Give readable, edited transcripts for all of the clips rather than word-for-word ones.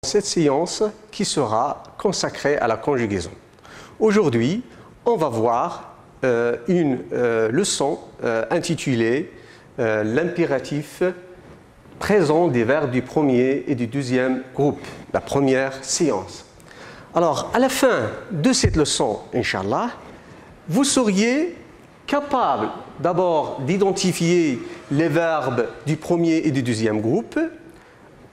Cette séance qui sera consacrée à la conjugaison. Aujourd'hui, on va voir une leçon intitulée l'impératif présent des verbes du premier et du deuxième groupe, la première séance. Alors, à la fin de cette leçon, Inch'Allah, vous seriez capable d'abord d'identifier les verbes du premier et du deuxième groupe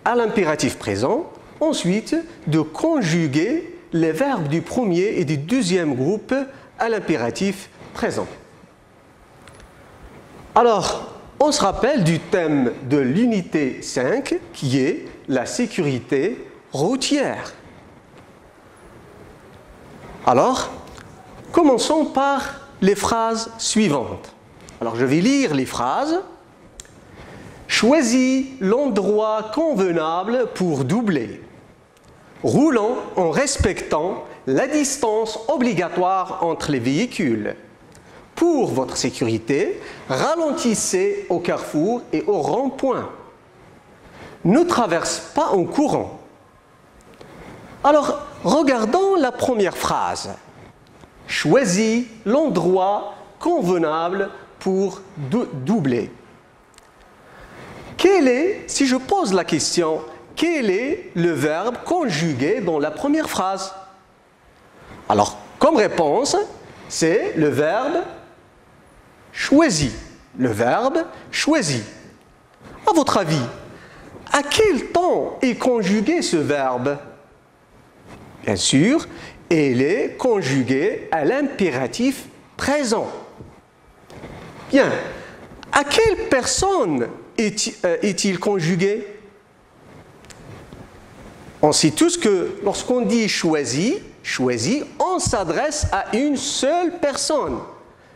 à l'impératif présent, ensuite de conjuguer les verbes du premier et du deuxième groupe à l'impératif présent. Alors, on se rappelle du thème de l'unité 5 qui est la sécurité routière. Alors, commençons par les phrases suivantes. Alors, je vais lire les phrases. Choisis l'endroit convenable pour doubler, roulant en respectant la distance obligatoire entre les véhicules. Pour votre sécurité, ralentissez au carrefour et au rond-point. Ne traverse pas en courant. Alors, regardons la première phrase. Choisis l'endroit convenable pour doubler. Si je pose la question, quel est le verbe conjugué dans la première phrase? Alors, comme réponse, c'est le verbe choisi. Le verbe choisi. À votre avis, à quel temps est conjugué ce verbe? Bien sûr, il est conjugué à l'impératif présent. Bien, à quelle personne est-il conjugué? On sait tous que lorsqu'on dit choisi, on s'adresse à une seule personne.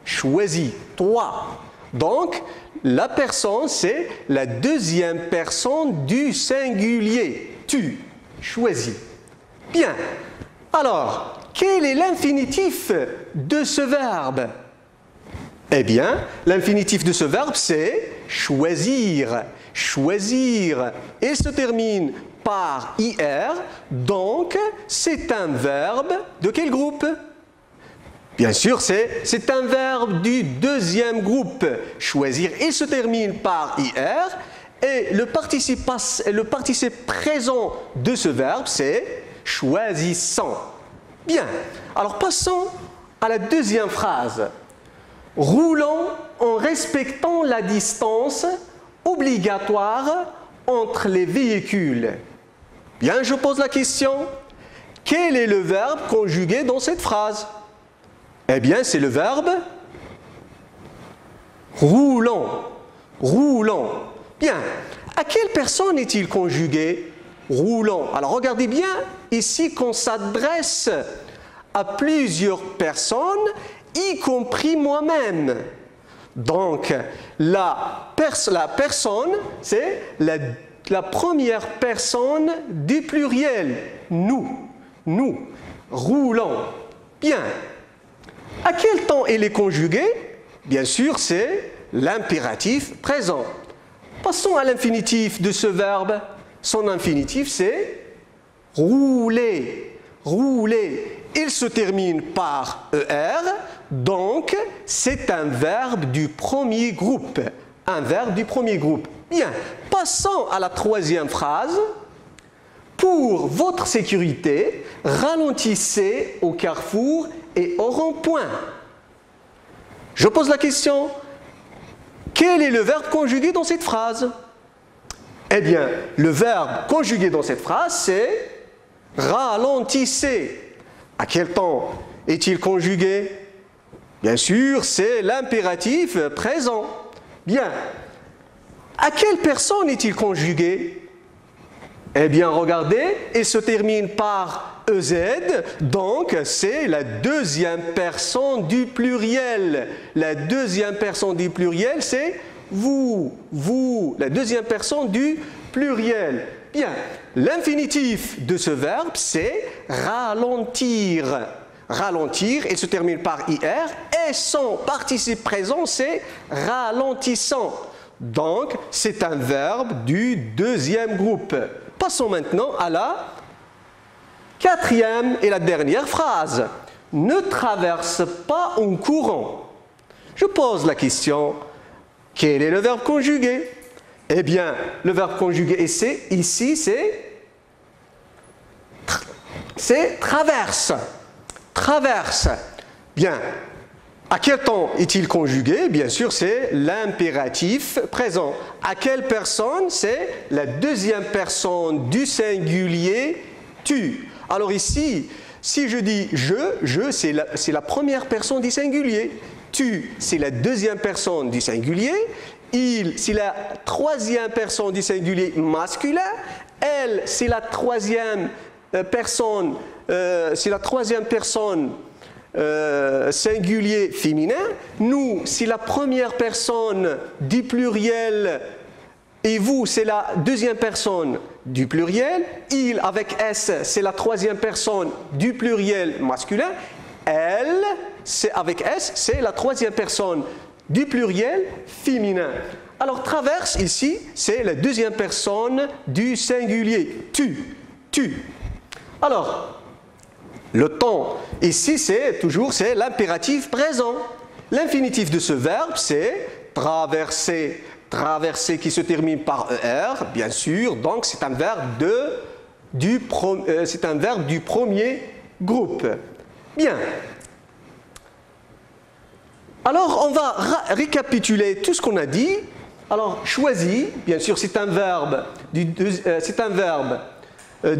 Choisis, toi. Donc, la personne, c'est la deuxième personne du singulier. Tu, choisis. Bien. Alors, quel est l'infinitif de ce verbe? Eh bien, l'infinitif de ce verbe, c'est choisir. Choisir. Il se termine par IR, donc c'est un verbe de quel groupe? Bien sûr, c'est un verbe du deuxième groupe. Choisir, il se termine par IR, et le participe présent de ce verbe, c'est choisissant. Bien, alors passons à la deuxième phrase. Roulant en respectant la distance obligatoire entre les véhicules. Bien, je pose la question. Quel est le verbe conjugué dans cette phrase? Eh bien, c'est le verbe roulant. Roulant. Bien. À quelle personne est-il conjugué? Roulant. Alors, regardez bien ici qu'on s'adresse à plusieurs personnes, y compris moi-même. Donc, la personne, c'est la première personne du pluriel. Nous. Nous. Roulant. Bien. À quel temps il est conjugué? Bien sûr, c'est l'impératif présent. Passons à l'infinitif de ce verbe. Son infinitif, c'est rouler. Rouler. Il se termine par ER, donc c'est un verbe du premier groupe. Un verbe du premier groupe. Bien, passons à la troisième phrase. Pour votre sécurité, ralentissez au carrefour et au rond-point. Je pose la question. Quel est le verbe conjugué dans cette phrase? Eh bien, le verbe conjugué dans cette phrase, c'est ralentissez. À quel temps est-il conjugué? Bien sûr, c'est l'impératif présent. Bien. À quelle personne est-il conjugué? Eh bien, regardez, il se termine par EZ, donc c'est la deuxième personne du pluriel. La deuxième personne du pluriel, c'est vous, vous. La deuxième personne du pluriel. Bien, l'infinitif de ce verbe, c'est ralentir. Ralentir, il se termine par IR, et son participe présent, c'est ralentissant. Donc, c'est un verbe du deuxième groupe. Passons maintenant à la Quatrième et la dernière phrase. Ne traverse pas en courant. Je pose la question, quel est le verbe conjugué? Eh bien, le verbe conjugué ici, c'est traverse. Traverse. Bien. À quel temps est-il conjugué? Bien sûr, c'est l'impératif présent. À quelle personne? C'est la deuxième personne du singulier tu. Alors ici, si je dis je c'est la première personne du singulier. Tu, c'est la deuxième personne du singulier. Il, c'est la troisième personne du singulier masculin. Elle, c'est la troisième personne, singulier féminin. Nous, c'est la première personne du pluriel. Et vous, c'est la deuxième personne du pluriel. Il, avec S, c'est la troisième personne du pluriel masculin. Elle, avec S, c'est la troisième personne du pluriel féminin. Alors, traverse, ici, c'est la deuxième personne du singulier. Tu. Alors, le temps, ici, c'est l'impératif présent. L'infinitif de ce verbe, c'est traverser. Traverser qui se termine par ER, bien sûr, donc c'est un verbe du premier groupe. Bien. Alors, on va récapituler tout ce qu'on a dit. Alors, choisi, bien sûr, c'est un verbe du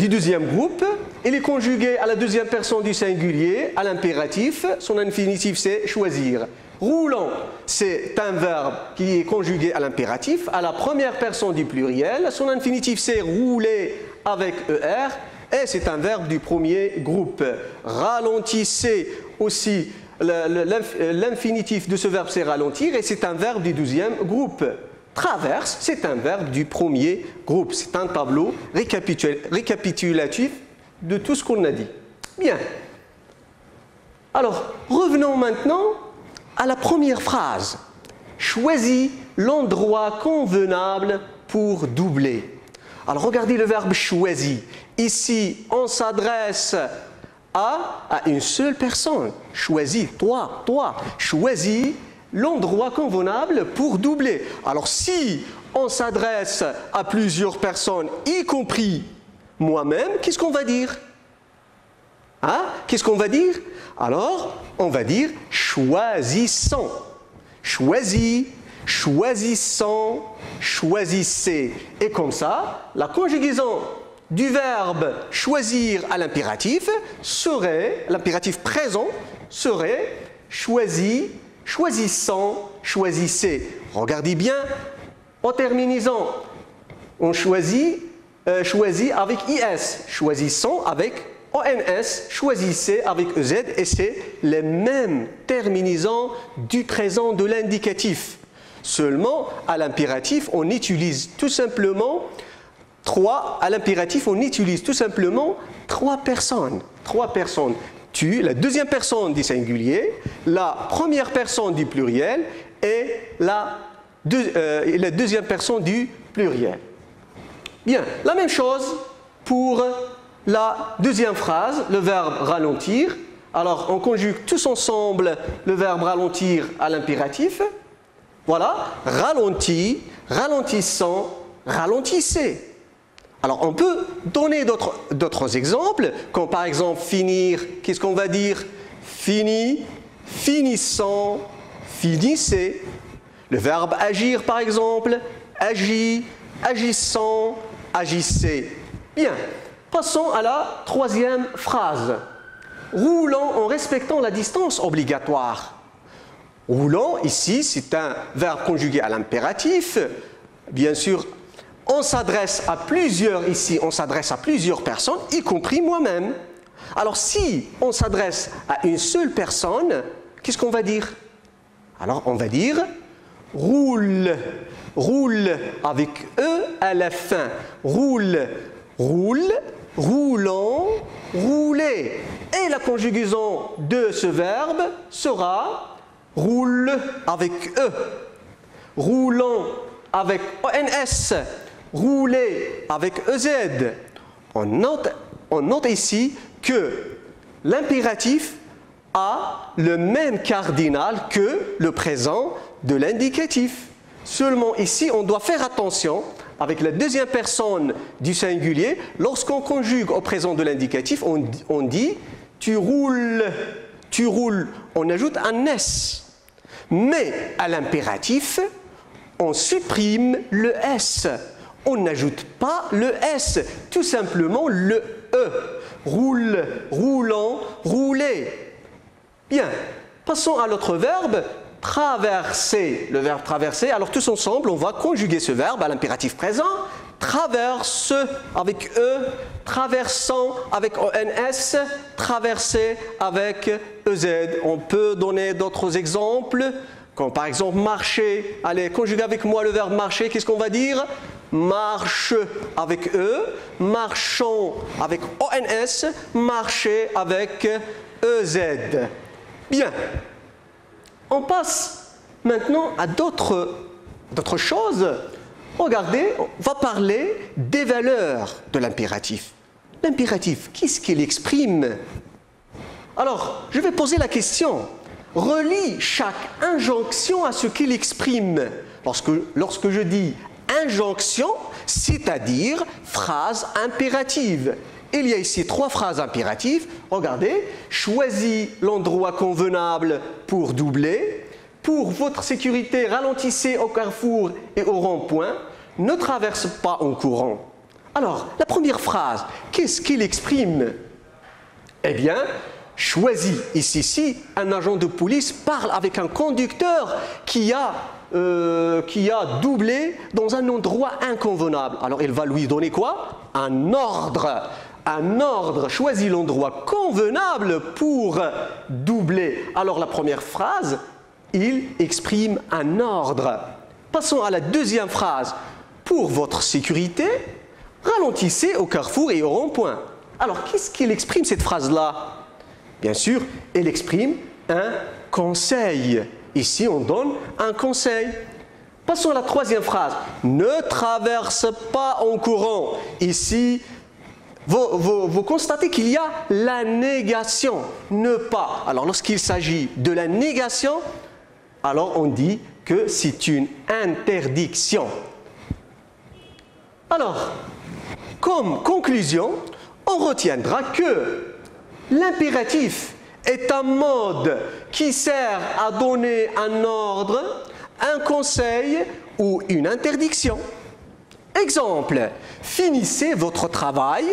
deuxième groupe. Il est conjugué à la deuxième personne du singulier, à l'impératif. Son infinitif, c'est choisir. Roulant, c'est un verbe qui est conjugué à l'impératif, à la première personne du pluriel. Son infinitif, c'est rouler avec ER. Et c'est un verbe du premier groupe. Ralentissez aussi, l'infinitif de ce verbe, c'est ralentir. Et c'est un verbe du deuxième groupe. Traverse, c'est un verbe du premier groupe. C'est un tableau récapitulatif de tout ce qu'on a dit. Bien. Alors, revenons maintenant à la première phrase. Choisis l'endroit convenable pour doubler. Alors, regardez le verbe choisi. Ici, on s'adresse à une seule personne. Choisis, toi. Choisis l'endroit convenable pour doubler. Alors, si on s'adresse à plusieurs personnes, y compris moi-même, qu'est-ce qu'on va dire? Qu'est-ce qu'on va dire? Alors, on va dire choisissant. Choisis, choisissant, choisissez. Et comme ça, la conjugaison du verbe choisir à l'impératif serait, l'impératif présent serait choisis, choisissant, choisissez. Regardez bien, en terminaison, on choisit avec IS, choisissant avec ONS, choisissez avec EZ, et c'est les mêmes terminaisons du présent de l'indicatif. Seulement, à l'impératif, on utilise tout simplement trois personnes. Trois personnes. Tu, la deuxième personne du singulier, la première personne du pluriel et la deuxième personne du pluriel. Bien, la même chose pour la deuxième phrase, le verbe ralentir. Alors, on conjugue tous ensemble le verbe ralentir à l'impératif. Voilà, ralentit, ralentissant, ralentissez. Alors, on peut donner d'autres exemples, comme par exemple finir, qu'est-ce qu'on va dire? Fini, finissant, finissez. Le verbe agir, par exemple, agit, agissant, agissez. Bien. Passons à la troisième phrase. Roulant en respectant la distance obligatoire. Roulant, ici, c'est un verbe conjugué à l'impératif. Bien sûr, on s'adresse à plusieurs personnes, y compris moi-même. Alors, si on s'adresse à une seule personne, qu'est-ce qu'on va dire? Alors, on va dire roule. Roule avec E à la fin. Roule, roule. Roulant, rouler. Et la conjugaison de ce verbe sera roule avec E. Roulant avec ONS. Rouler avec EZ. On note ici que l'impératif a le même cardinal que le présent de l'indicatif. Seulement ici, on doit faire attention avec la deuxième personne du singulier. Lorsqu'on conjugue au présent de l'indicatif, on dit « tu roules », on ajoute un « s ». Mais à l'impératif, on supprime le « s ». On n'ajoute pas le « s », tout simplement le « e ». Roule, roulant, rouler. Bien, passons à l'autre verbe, traverser. Le verbe traverser, alors tous ensemble, on va conjuguer ce verbe à l'impératif présent. Traverse avec E, traversant avec ONS, traverser avec EZ. On peut donner d'autres exemples, comme par exemple marcher. Allez, conjuguez avec moi le verbe marcher, qu'est-ce qu'on va dire? Marche avec E, marchons avec ONS, marcher avec EZ. Bien, on passe maintenant à d'autres choses. Regardez, on va parler des valeurs de l'impératif. L'impératif, qu'est-ce qu'il exprime? Alors, je vais poser la question. Relie chaque injonction à ce qu'il exprime. Lorsque je dis injonction, c'est-à-dire phrase impérative. Il y a ici 3 phrases impératives. Regardez, choisis l'endroit convenable pour doubler. Pour votre sécurité, ralentissez au carrefour et au rond-point. Ne traverse pas en courant. Alors, la première phrase, qu'est-ce qu'il exprime? Eh bien, choisis. Ici, un agent de police parle avec un conducteur qui a doublé dans un endroit inconvenable. Alors, il va lui donner quoi? Un ordre. Un ordre. Choisis l'endroit convenable pour doubler. Alors, la première phrase, il exprime un ordre. Passons à la deuxième phrase. Pour votre sécurité, ralentissez au carrefour et au rond-point. Alors, qu'est-ce qu'il exprime cette phrase-là? Bien sûr, elle exprime un conseil. Ici, on donne un conseil. Passons à la troisième phrase. Ne traverse pas en courant. Ici, vous constatez qu'il y a la négation. Ne pas. Alors, lorsqu'il s'agit de la négation, alors on dit que c'est une interdiction. Alors, comme conclusion, on retiendra que l'impératif est un mode qui sert à donner un ordre, un conseil ou une interdiction. Exemple, finissez votre travail,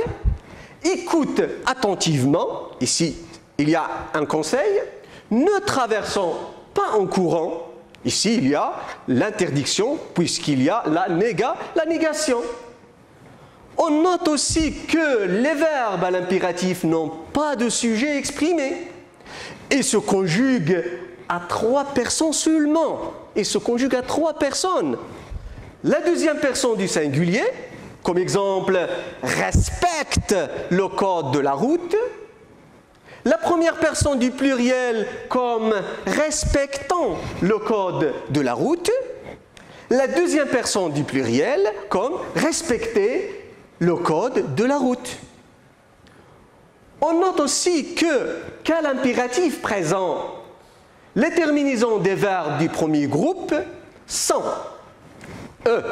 écoute attentivement, ici il y a un conseil, ne traversons pas en courant, ici il y a l'interdiction puisqu'il y a la négation. On note aussi que les verbes à l'impératif n'ont pas de sujet exprimé et se conjuguent à 3 personnes seulement. Et se conjuguent à 3 personnes. La deuxième personne du singulier, comme exemple, respecte le code de la route. La première personne du pluriel comme respectant le code de la route. La deuxième personne du pluriel comme respecter le code de la route. On note aussi qu'à l'impératif présent, les terminaisons des verbes du premier groupe sont E.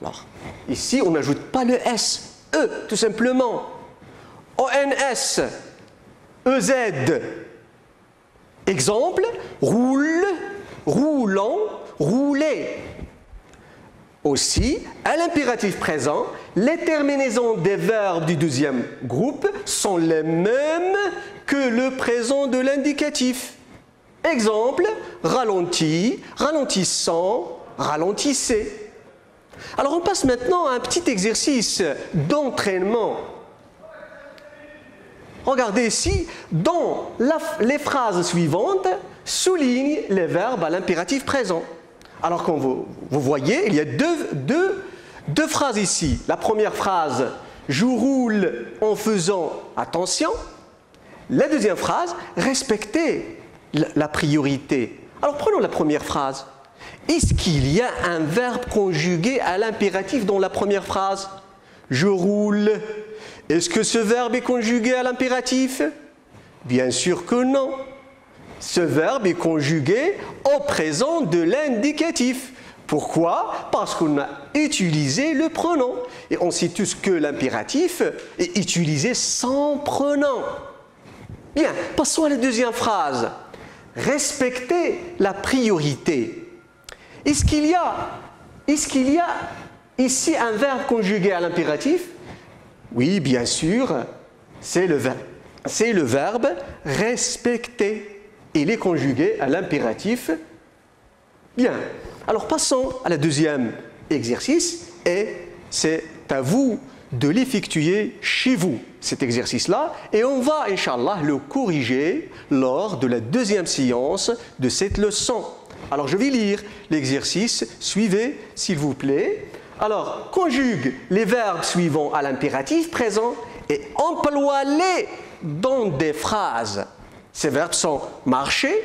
Alors, ici, on n'ajoute pas le S. E, tout simplement. ONS, EZ. Exemple, roule, roulant, rouler. Aussi, à l'impératif présent, les terminaisons des verbes du deuxième groupe sont les mêmes que le présent de l'indicatif. Exemple, ralenti, ralentissant, ralentissez. Alors on passe maintenant à un petit exercice d'entraînement. Regardez ici, dans les phrases suivantes, souligne les verbes à l'impératif présent. Alors comme vous voyez, il y a deux phrases ici. La première phrase, je roule en faisant attention. La deuxième phrase, respectez la priorité. Alors prenons la première phrase. Est-ce qu'il y a un verbe conjugué à l'impératif dans la première phrase? Je roule. Est-ce que ce verbe est conjugué à l'impératif? Bien sûr que non. Ce verbe est conjugué au présent de l'indicatif. Pourquoi? Parce qu'on a utilisé le pronom. Et on sait tous que l'impératif est utilisé sans pronom. Bien, passons à la deuxième phrase. Respecter la priorité. Est-ce qu'il y a ici un verbe conjugué à l'impératif? Oui, bien sûr, c'est le verbe respecter. Il est conjugué à l'impératif. Bien, alors passons à la deuxième exercice et c'est à vous de l'effectuer chez vous, cet exercice-là, et on va, Inch'Allah, le corriger lors de la deuxième séance de cette leçon. Alors, je vais lire l'exercice. Suivez, s'il vous plaît. Alors, conjugue les verbes suivants à l'impératif présent et emploie-les dans des phrases. Ces verbes sont marcher,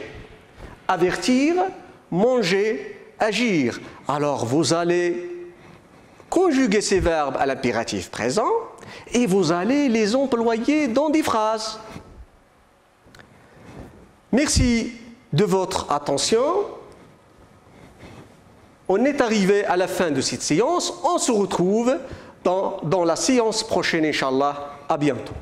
avertir, manger, agir. Alors, vous allez conjuguer ces verbes à l'impératif présent et vous allez les employer dans des phrases. Merci de votre attention. On est arrivé à la fin de cette séance. On se retrouve dans la séance prochaine, Inch'Allah. À bientôt.